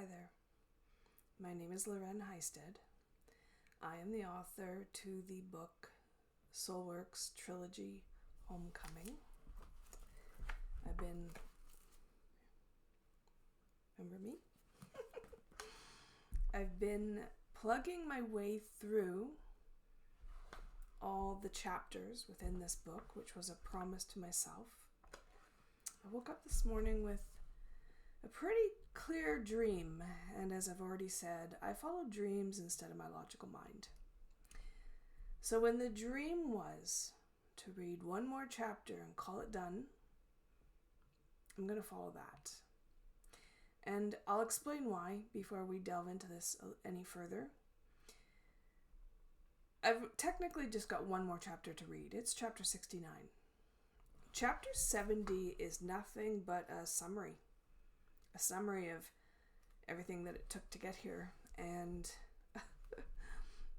Hi there. My name is Lauren Heistad. I am the author to the book SOULworks Trilogy, Homecoming. Remember me? I've been plugging my way through all the chapters within this book, which was a promise to myself. I woke up this morning with a pretty clear dream, and as I've already said, I follow dreams instead of my logical mind. So when the dream was to read one more chapter and call it done, I'm going to follow that. And I'll explain why before we delve into this any further. I've technically just got one more chapter to read. It's chapter 69. Chapter 70 is nothing but a summary of everything that it took to get here. And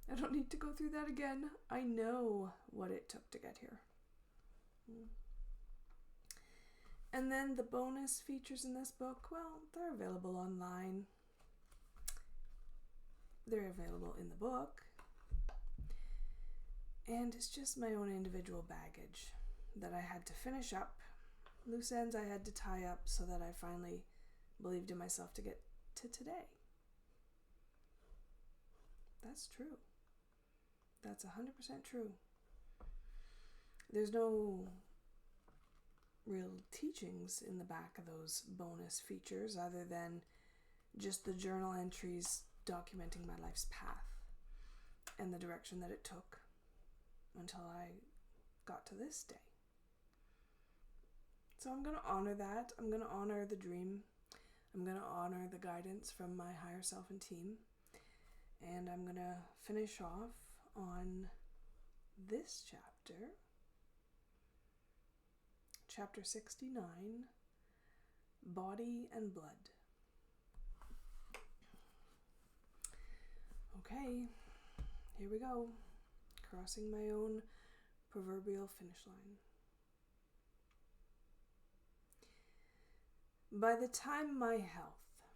I don't need to go through that again. I know what it took to get here. And then the bonus features in this book, well, they're available online. They're available in the book. And it's just my own individual baggage that I had to finish up. Loose ends I had to tie up so that I finally believed in myself to get to today. That's true. That's 100% true. There's no real teachings in the back of those bonus features other than just the journal entries documenting my life's path and the direction that it took until I got to this day. So I'm going to honor that. I'm going to honor the dream. I'm going to honor the guidance from my higher self and team. And I'm going to finish off on this chapter. Chapter 69, Body and Blood. Okay, here we go. Crossing my own proverbial finish line. By the time my health,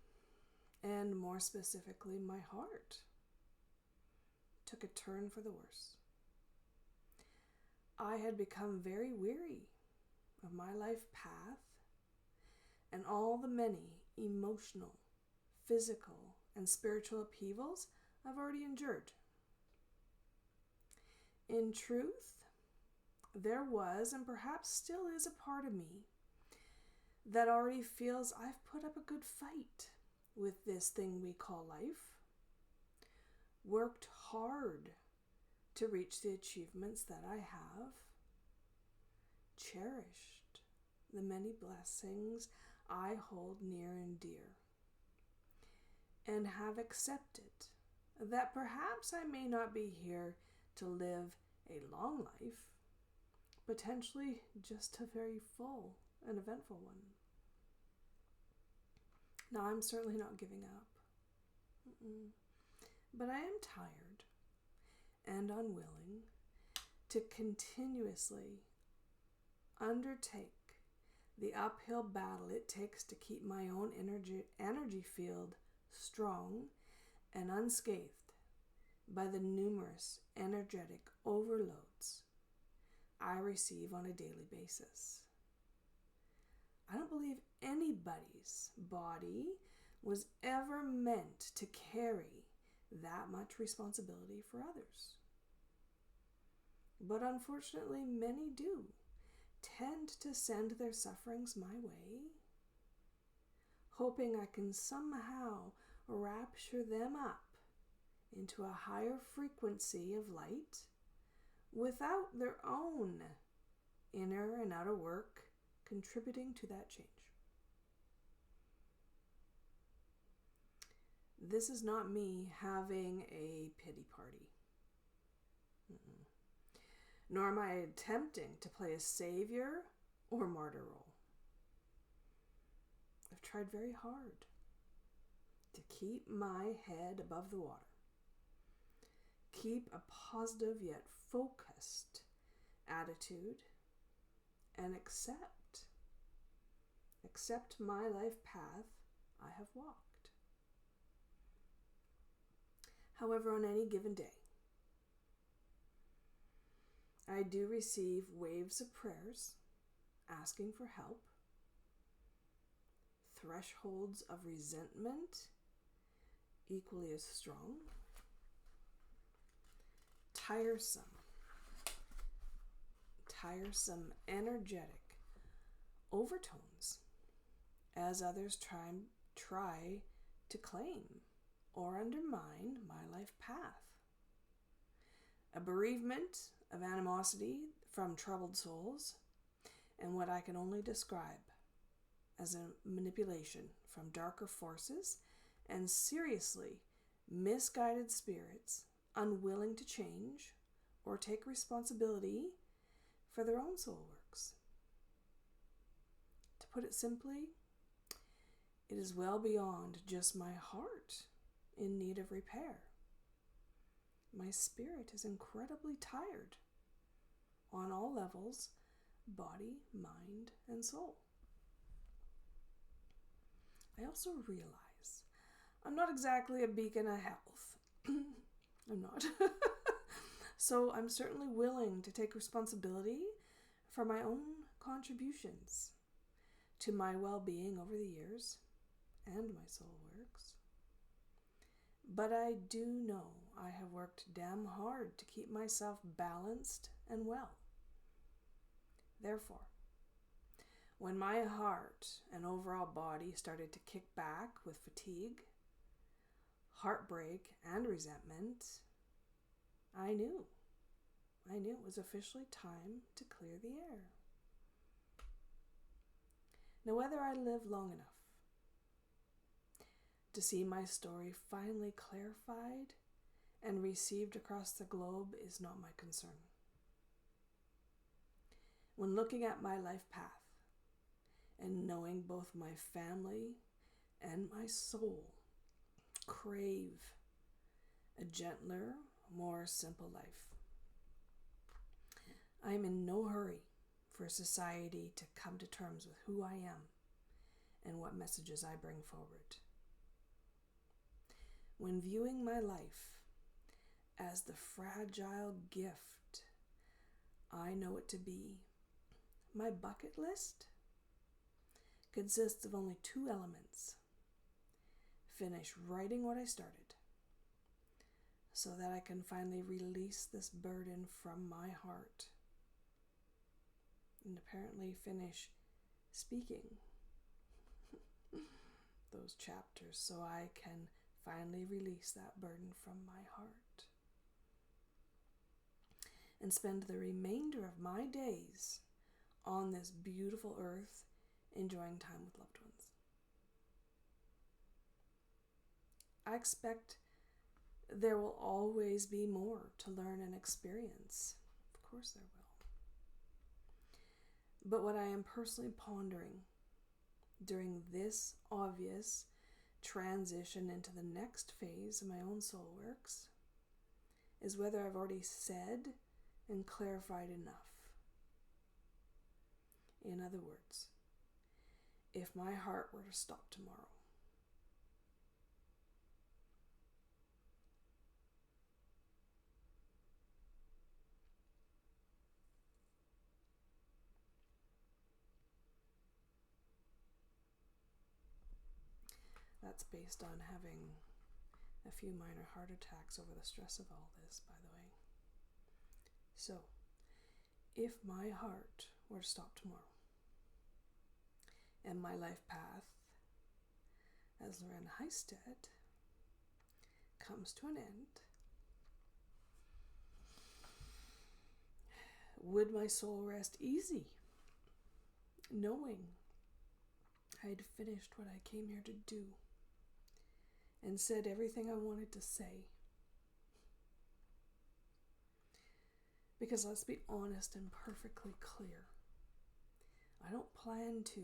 and more specifically my heart, took a turn for the worse, I had become very weary of my life path and all the many emotional, physical, and spiritual upheavals I've already endured. In truth, there was and perhaps still is a part of me that already feels I've put up a good fight with this thing we call life, worked hard to reach the achievements that I have, cherished the many blessings I hold near and dear, and have accepted that perhaps I may not be here to live a long life, potentially just a very full and eventful one. Now, I'm certainly not giving up, but I am tired and unwilling to continuously undertake the uphill battle it takes to keep my own energy field strong and unscathed by the numerous energetic overloads I receive on a daily basis. I don't believe anybody's body was ever meant to carry that much responsibility for others. But unfortunately, many do tend to send their sufferings my way, hoping I can somehow rapture them up into a higher frequency of light without their own inner and outer work contributing to that change. This is not me having a pity party. Nor am I attempting to play a savior or martyr role. I've tried very hard to keep my head above the water, keep a positive yet focused attitude, and accept my life path I have walked. However, on any given day, I do receive waves of prayers asking for help, thresholds of resentment equally as strong, tiresome, energetic overtones as others try to claim or undermine my life path. A bereavement of animosity from troubled souls, and what I can only describe as a manipulation from darker forces and seriously misguided spirits unwilling to change or take responsibility for their own soul works. To put it simply, it is well beyond just my heart in need of repair. My spirit is incredibly tired on all levels, body, mind, and soul. I also realize I'm not exactly a beacon of health. I'm not. So I'm certainly willing to take responsibility for my own contributions to my well-being over the years and my soul works. But I do know I have worked damn hard to keep myself balanced and well. Therefore, when my heart and overall body started to kick back with fatigue, heartbreak, and resentment, I knew it was officially time to clear the air. Now, whether I live long enough to see my story finally clarified and received across the globe is not my concern. When looking at my life path and knowing both my family and my soul crave a gentler, more simple life, I am in no hurry for society to come to terms with who I am and what messages I bring forward. When viewing my life as the fragile gift I know it to be, my bucket list consists of only 2 elements. Finish writing what I started so that I can finally release this burden from my heart, and apparently finish speaking those chapters so I can finally release that burden from my heart and spend the remainder of my days on this beautiful earth enjoying time with loved ones. I expect there will always be more to learn and experience. Of course there will. But what I am personally pondering during this obvious transition into the next phase of my own soul works is whether I've already said and clarified enough. In other words, if my heart were to stop tomorrow, that's based on having a few minor heart attacks over the stress of all this, by the way. So, if my heart were to stop tomorrow, and my life path as Lauren Heistad comes to an end, would my soul rest easy, knowing I had finished what I came here to do and said everything I wanted to say? Because let's be honest and perfectly clear, I don't plan to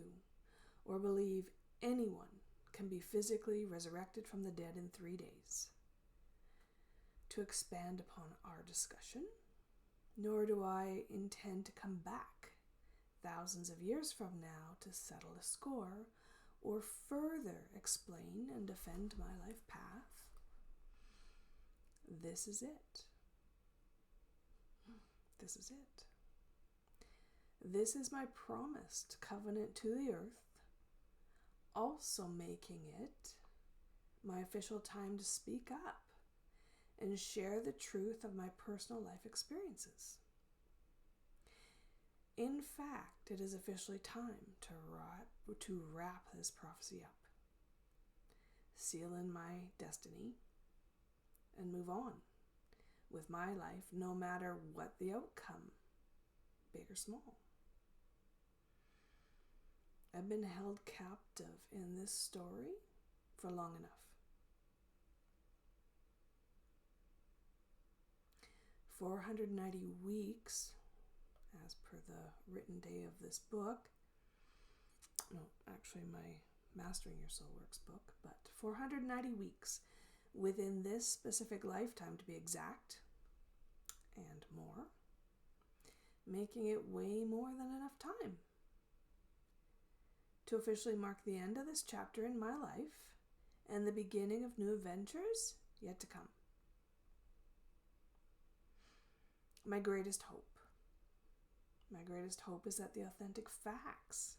or believe anyone can be physically resurrected from the dead in 3 days. To expand upon our discussion, nor do I intend to come back thousands of years from now to settle a score or further explain and defend my life path. This is it. This is it. This is my promised covenant to the earth, also making it my official time to speak up and share the truth of my personal life experiences. In fact, it is officially time to wrap this prophecy up, seal in my destiny, and move on with my life, no matter what the outcome, big or small. I've been held captive in this story for long enough. 490 weeks, as per the written day of this book. No, actually my Mastering Your SOULworks book, but 490 weeks within this specific lifetime, to be exact, and more, making it way more than enough time to officially mark the end of this chapter in my life and the beginning of new adventures yet to come. My greatest hope is that the authentic facts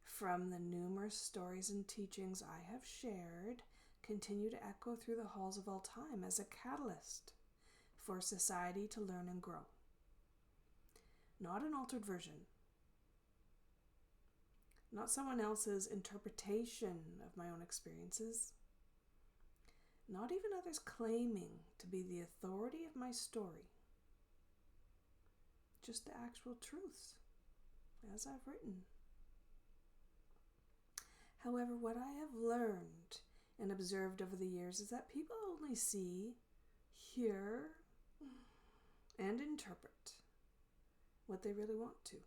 from the numerous stories and teachings I have shared continue to echo through the halls of all time as a catalyst for society to learn and grow. Not an altered version, not someone else's interpretation of my own experiences, not even others claiming to be the authority of my story. Just the actual truths, as I've written. However, what I have learned and observed over the years is that people only see, hear, and interpret what they really want to.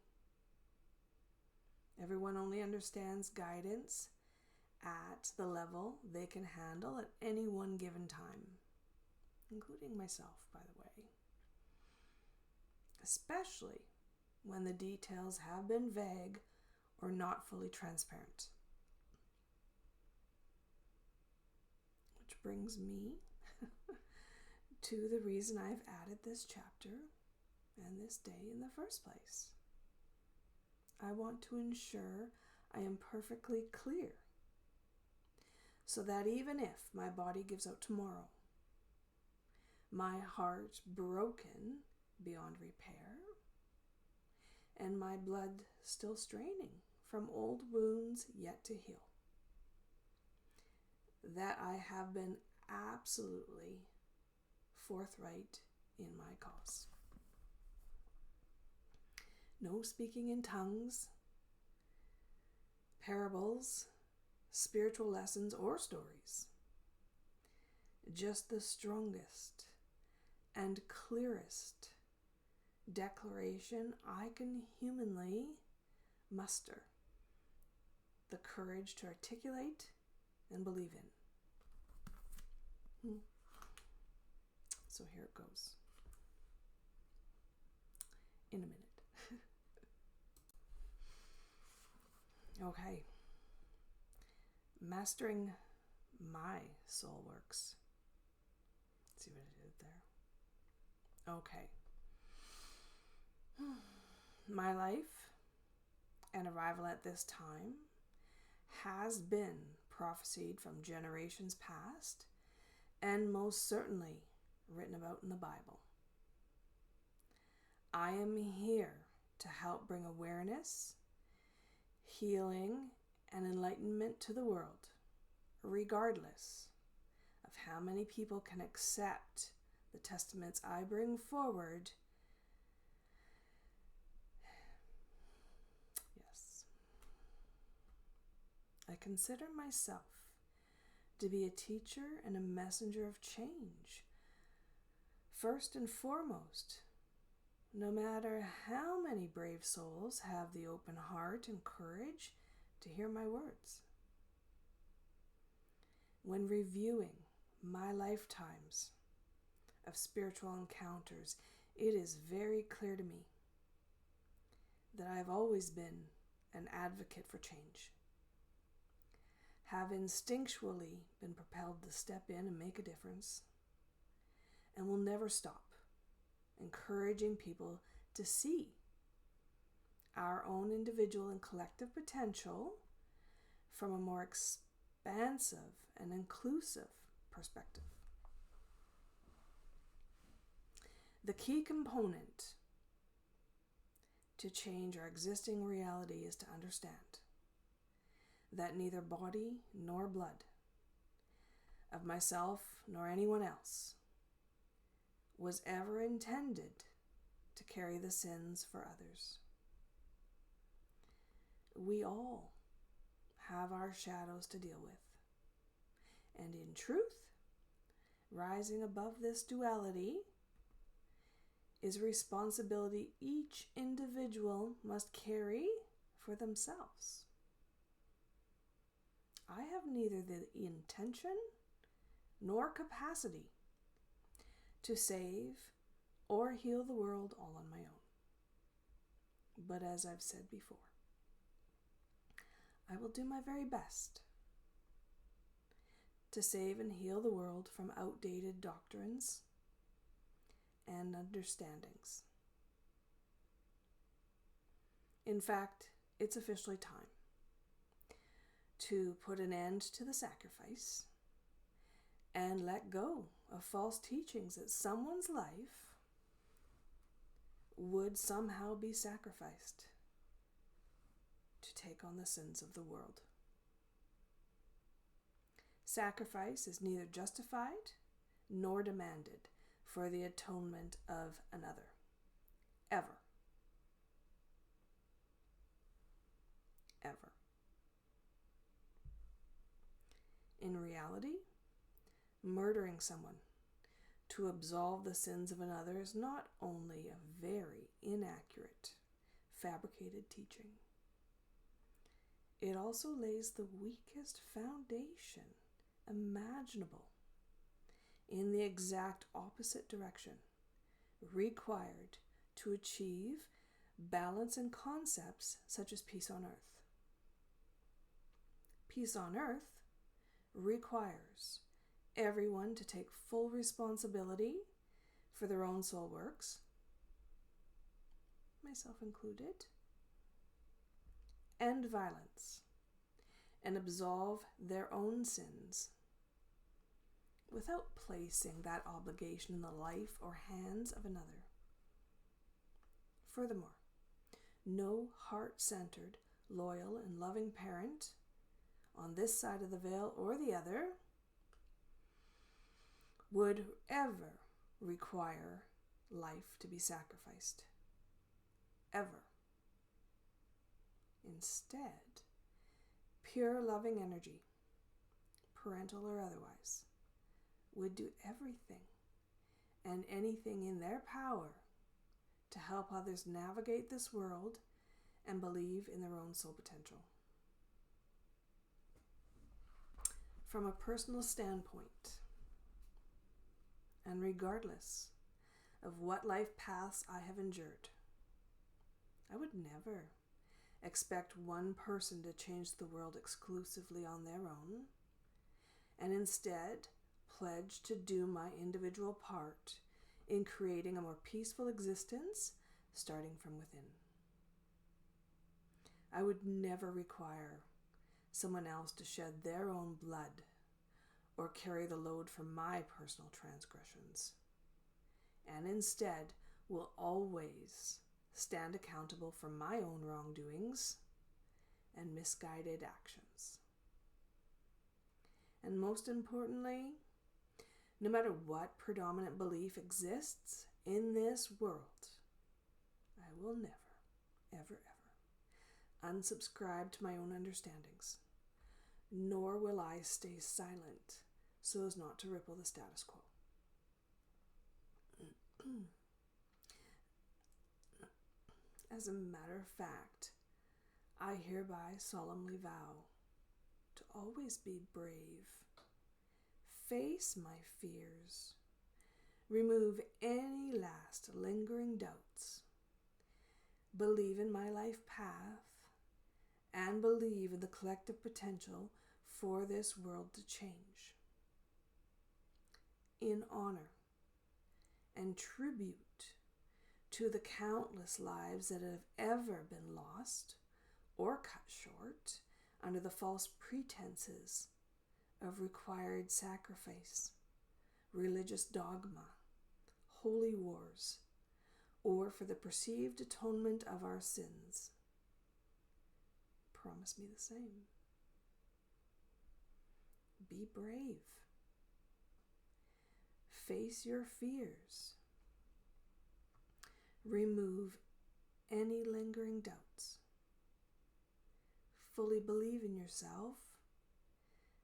Everyone only understands guidance at the level they can handle at any one given time, including myself, by the way. Especially when the details have been vague or not fully transparent. Which brings me to the reason I've added this chapter and this day in the first place. I want to ensure I am perfectly clear so that even if my body gives out tomorrow, my heart broken beyond repair, and my blood still straining from old wounds yet to heal, that I have been absolutely forthright in my cause. No speaking in tongues, parables, spiritual lessons, or stories. Just the strongest and clearest declaration I can humanly muster the courage to articulate and believe in. So here it goes. In a minute. Okay. Mastering my SOULworks. See what I did there? Okay. My life and arrival at this time has been prophesied from generations past and most certainly written about in the Bible. I am here to help bring awareness, healing, and enlightenment to the world, regardless of how many people can accept the testaments I bring forward. Yes. I consider myself to be a teacher and a messenger of change. First and foremost, no matter how many brave souls have the open heart and courage to hear my words. When reviewing my lifetimes of spiritual encounters, it is very clear to me that I have always been an advocate for change, have instinctually been propelled to step in and make a difference, and will never stop encouraging people to see our own individual and collective potential from a more expansive and inclusive perspective. The key component to change our existing reality is to understand that neither body nor blood of myself nor anyone else was ever intended to carry the sins for others. We all have our shadows to deal with. And in truth, rising above this duality is a responsibility each individual must carry for themselves. I have neither the intention nor capacity to save or heal the world all on my own. But as I've said before, I will do my very best to save and heal the world from outdated doctrines and understandings. In fact, it's officially time to put an end to the sacrifice and let go of false teachings that someone's life would somehow be sacrificed to take on the sins of the world. Sacrifice is neither justified nor demanded for the atonement of another, ever. Ever. In reality, murdering someone to absolve the sins of another is not only a very inaccurate, fabricated teaching, it also lays the weakest foundation imaginable in the exact opposite direction required to achieve balance in concepts such as peace on earth. Peace on earth requires everyone to take full responsibility for their own soul works, myself included, end violence, and absolve their own sins without placing that obligation in the life or hands of another. Furthermore, no heart-centered, loyal, and loving parent on this side of the veil or the other would ever require life to be sacrificed. Ever. Instead, pure loving energy, parental or otherwise, would do everything and anything in their power to help others navigate this world and believe in their own soul potential. From a personal standpoint, and regardless of what life paths I have endured, I would never expect one person to change the world exclusively on their own, and instead pledge to do my individual part in creating a more peaceful existence starting from within. I would never require someone else to shed their own blood or carry the load for my personal transgressions, and instead will always stand accountable for my own wrongdoings and misguided actions. And most importantly, no matter what predominant belief exists in this world, I will never, ever, ever unsubscribe to my own understandings, nor will I stay silent so as not to ripple the status quo. As a matter of fact, I hereby solemnly vow to always be brave, face my fears, remove any last lingering doubts, believe in my life path, and believe in the collective potential for this world to change. In honor and tribute to the countless lives that have ever been lost or cut short under the false pretenses of required sacrifice, religious dogma, holy wars, or for the perceived atonement of our sins. Promise me the same. Be brave. Face your fears. Remove any lingering doubts. Fully believe in yourself,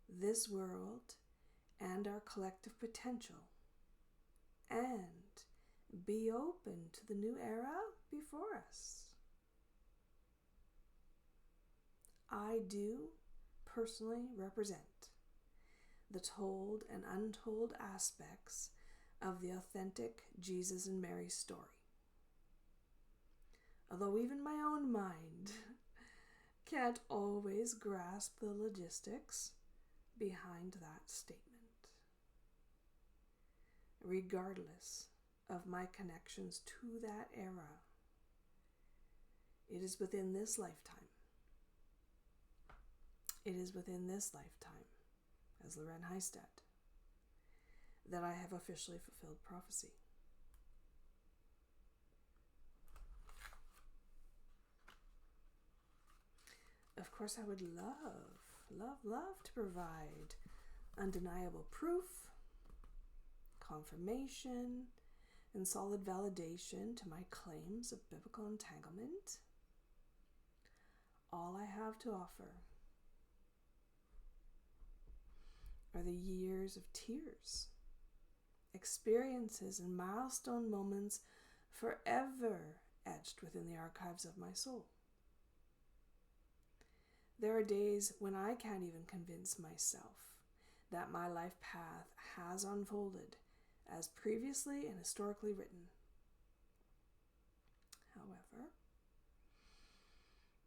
this world, and our collective potential, and be open to the new era before us. I do personally represent the told and untold aspects of the authentic Jesus and Mary story. Although even my own mind can't always grasp the logistics behind that statement. Regardless of my connections to that era, it is within this lifetime. It is within this lifetime, as Lauren Heistad, that I have officially fulfilled prophecy. Of course, I would love to provide undeniable proof, confirmation, and solid validation to my claims of biblical entanglement. All I have to offer are the years of tears, experiences, and milestone moments forever etched within the archives of my soul. There are days when I can't even convince myself that my life path has unfolded as previously and historically written. However,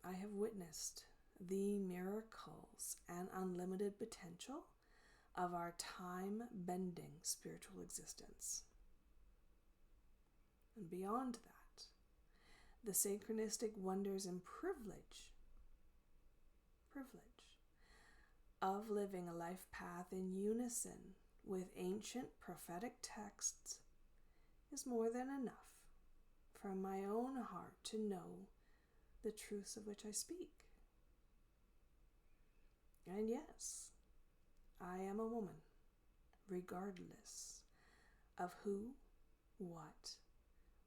I have witnessed the miracles and unlimited potential of our time-bending spiritual existence. And beyond that, the synchronistic wonders and privilege of living a life path in unison with ancient prophetic texts is more than enough from my own heart to know the truths of which I speak. And yes, I am a woman, regardless of who, what,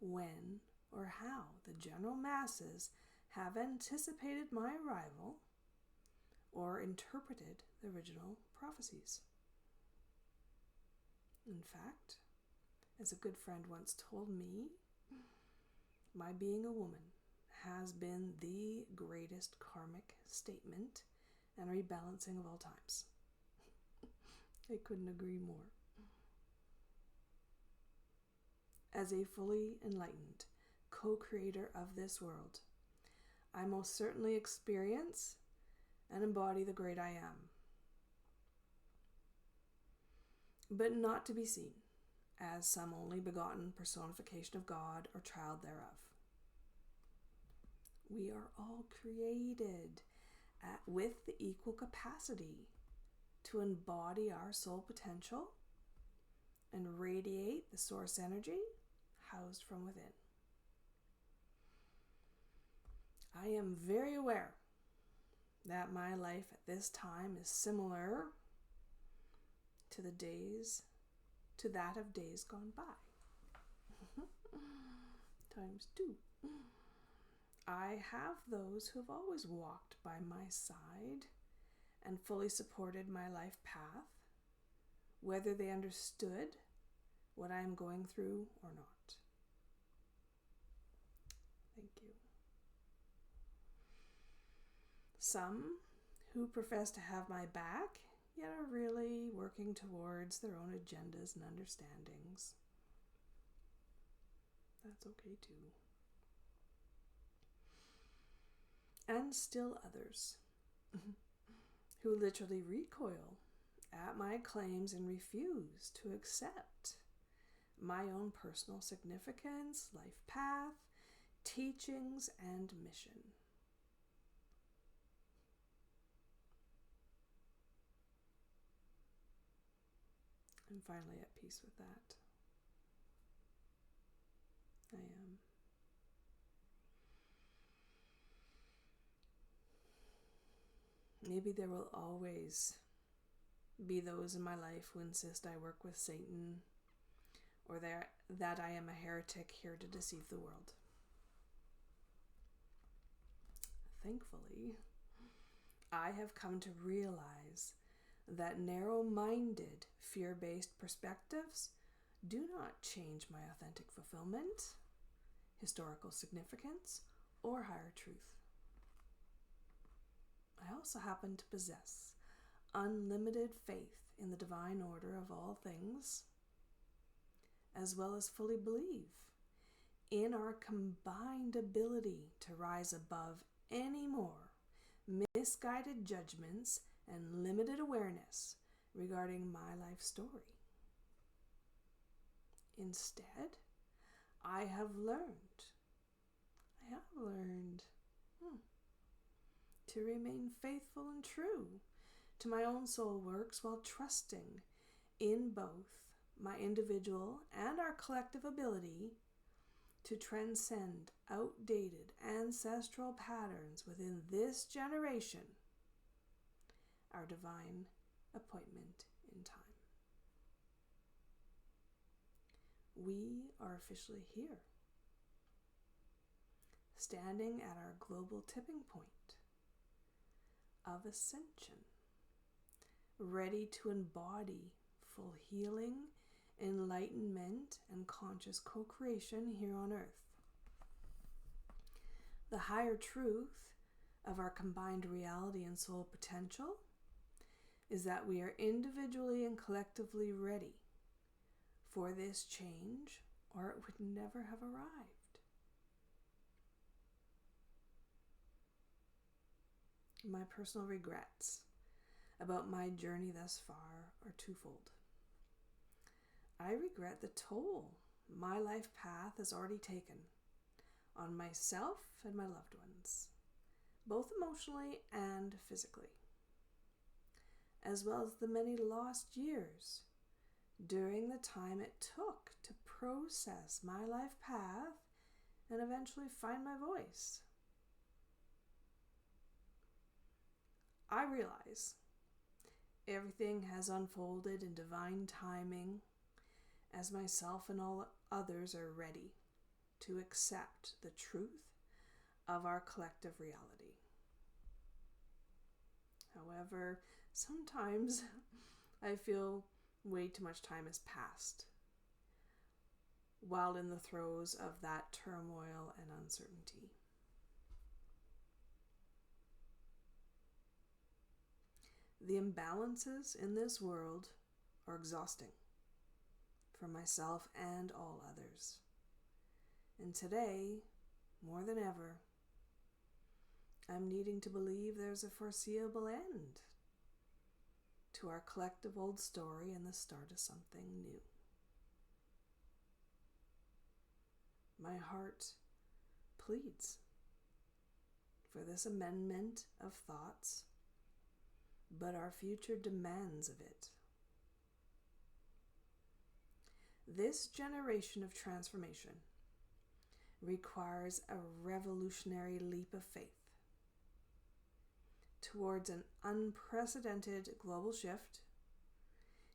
when, or how the general masses have anticipated my arrival or interpreted the original prophecies. In fact, as a good friend once told me, my being a woman has been the greatest karmic statement and rebalancing of all times. I couldn't agree more. As a fully enlightened co-creator of this world, I most certainly experience and embody the great I am, but not to be seen as some only begotten personification of God or child thereof. We are all created with the equal capacity to embody our soul potential and radiate the source energy housed from within. I am very aware that my life at this time is similar to that of days gone by. Times two. I have those who have always walked by my side and fully supported my life path, whether they understood what I am going through or not. Thank you. Some who profess to have my back, yet are really working towards their own agendas and understandings. That's okay too. And still others who literally recoil at my claims and refuse to accept my own personal significance, life path, teachings, and mission. I'm finally at peace with that. I am. Maybe there will always be those in my life who insist I work with Satan, or that I am a heretic here to deceive the world. Thankfully, I have come to realize that narrow-minded, fear-based perspectives do not change my authentic fulfillment, historical significance, or higher truth. I also happen to possess unlimited faith in the divine order of all things, as well as fully believe in our combined ability to rise above any more misguided judgments and limited awareness regarding my life story. Instead, I have learned to remain faithful and true to my own soul works while trusting in both my individual and our collective ability to transcend outdated ancestral patterns within this generation, our divine appointment in time. We are officially here, standing at our global tipping point of ascension, ready to embody full healing, enlightenment, and conscious co-creation here on Earth. The higher truth of our combined reality and soul potential is that we are individually and collectively ready for this change, or it would never have arrived. My personal regrets about my journey thus far are twofold. I regret the toll my life path has already taken on myself and my loved ones, both emotionally and physically, as well as the many lost years during the time it took to process my life path and eventually find my voice. I realize everything has unfolded in divine timing as myself and all others are ready to accept the truth of our collective reality. However, sometimes I feel way too much time has passed while in the throes of that turmoil and uncertainty. The imbalances in this world are exhausting for myself and all others. And today, more than ever, I'm needing to believe there's a foreseeable end to our collective old story and the start of something new. My heart pleads for this amendment of thoughts, but our future demands of it. This generation of transformation requires a revolutionary leap of faith towards an unprecedented global shift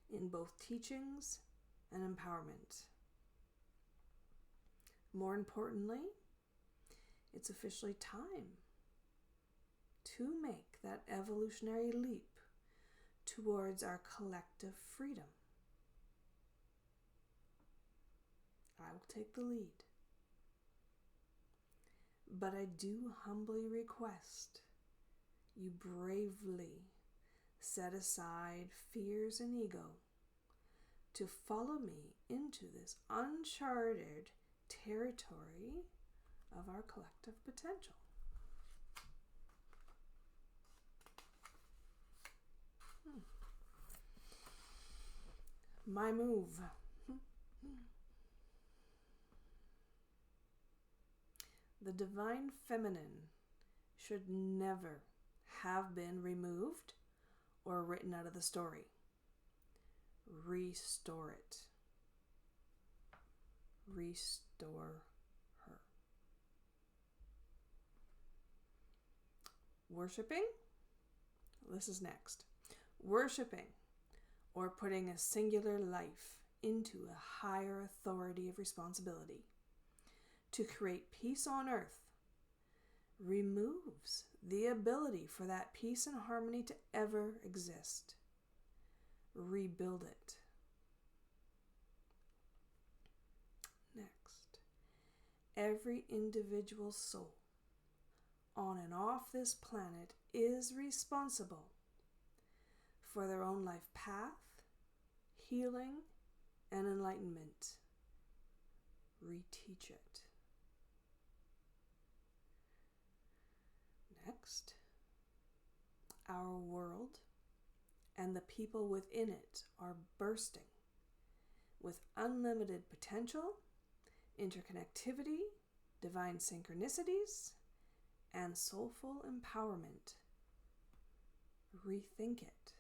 in both teachings and empowerment. More importantly, it's officially time to make that evolutionary leap towards our collective freedom. I will take the lead, but I do humbly request you bravely set aside fears and ego to follow me into this uncharted territory of our collective potential. My move. the divine feminine should never have been removed or written out of the story. Restore it. Restore her. Worshipping? This is next. Worshipping, or putting a singular life into a higher authority of responsibility to create peace on earth, removes the ability for that peace and harmony to ever exist. Rebuild it. Next, every individual soul on and off this planet is responsible for their own life path, healing, and enlightenment. Reteach it. Next, our world and the people within it are bursting with unlimited potential, interconnectivity, divine synchronicities, and soulful empowerment. Rethink it.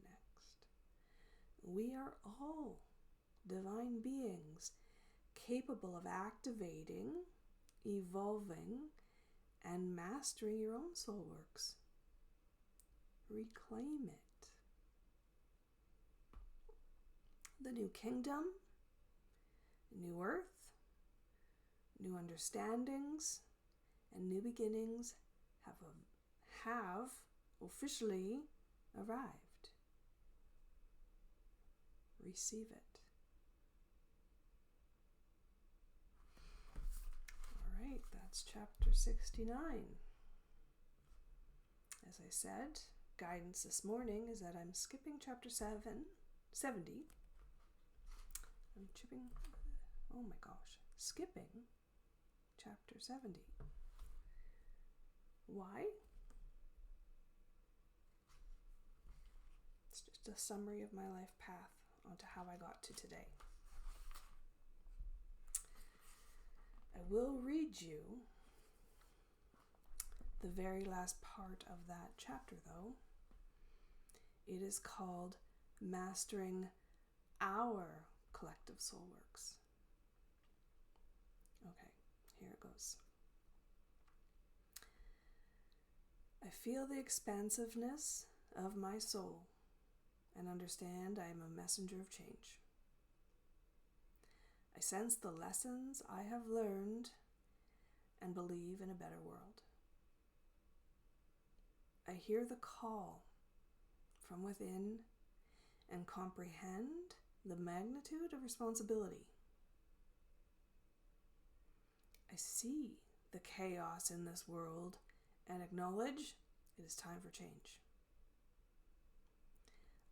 Next, we are all divine beings capable of activating, evolving, and mastering your own soul works. Reclaim it. The new kingdom, new earth, new understandings, and new beginnings have officially arrived. Receive it. All right, that's chapter 69. As I said, guidance this morning is that I'm skipping chapter 70. Skipping chapter 70. Why? It's just a summary of my life path onto how I got to today. I will read you the very last part of that chapter, though. It is called Mastering Our Collective Soul Works. Okay, here it goes. I feel the expansiveness of my soul and understand I am a messenger of change. I sense the lessons I have learned and believe in a better world. I hear the call from within and comprehend the magnitude of responsibility. I see the chaos in this world and acknowledge it is time for change.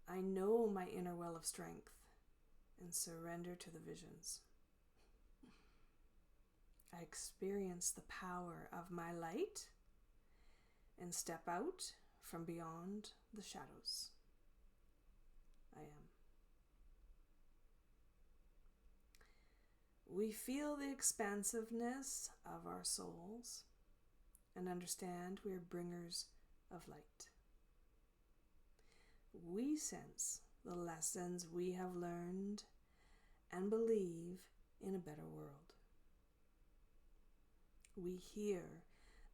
I know my inner well of strength and surrender to the visions. I experience the power of my light and step out from beyond the shadows. I am. We feel the expansiveness of our souls and understand we are bringers of light. We sense the lessons we have learned and believe in a better world. We hear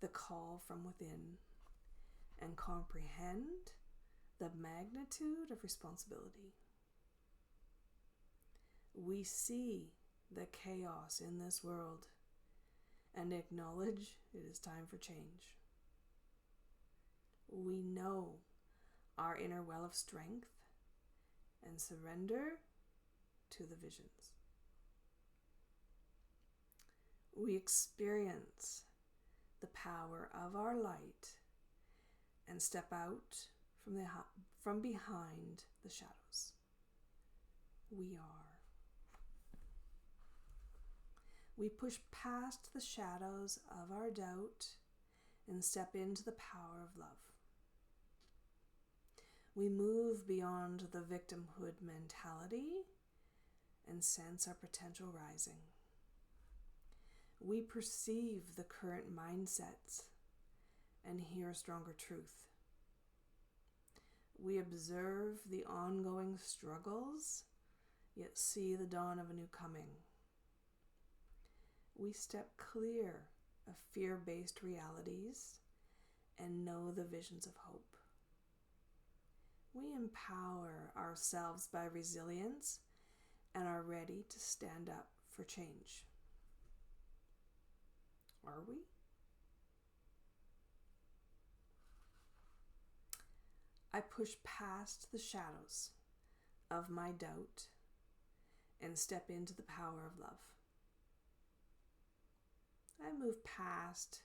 the call from within and comprehend the magnitude of responsibility. We see the chaos in this world and acknowledge it is time for change. We know our inner well of strength and surrender to the visions. We experience the power of our light and step out from behind the shadows. We are. We push past the shadows of our doubt and step into the power of love. We move beyond the victimhood mentality and sense our potential rising. We perceive the current mindsets and hear stronger truth. We observe the ongoing struggles, yet see the dawn of a new coming. We step clear of fear-based realities and know the visions of hope. We empower ourselves by resilience and are ready to stand up for change. Are we? I push past the shadows of my doubt and step into the power of love. I move past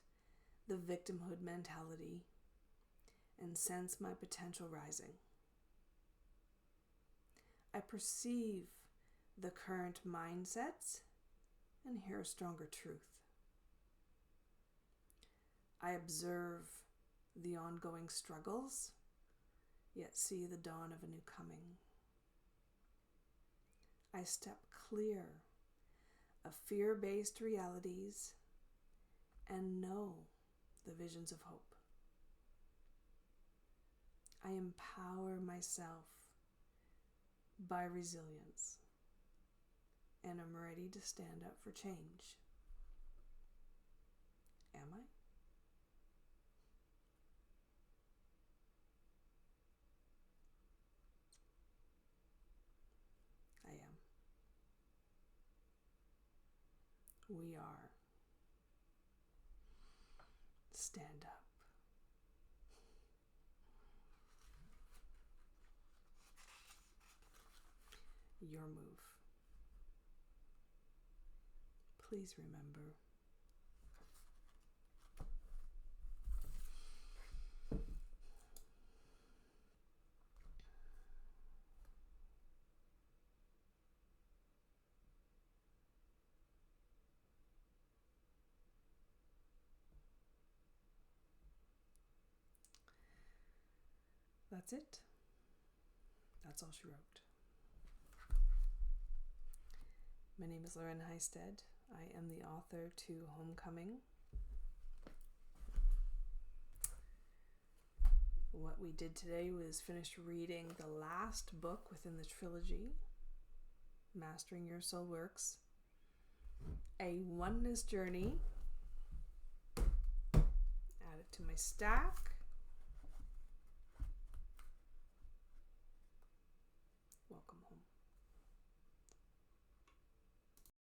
the victimhood mentality and sense my potential rising. I perceive the current mindsets and hear stronger truth. I observe the ongoing struggles, yet see the dawn of a new coming. I step clear of fear-based realities and know the visions of hope. I empower myself by resilience and am ready to stand up for change. Am I? I am. We are. Stand up. Your move. Please remember, that's it. That's all she wrote. My name is Lauren Heistad. I am the author to Homecoming. What we did today was finish reading the last book within the trilogy, Mastering Your SOULworks, a oneness journey. Add it to my stack.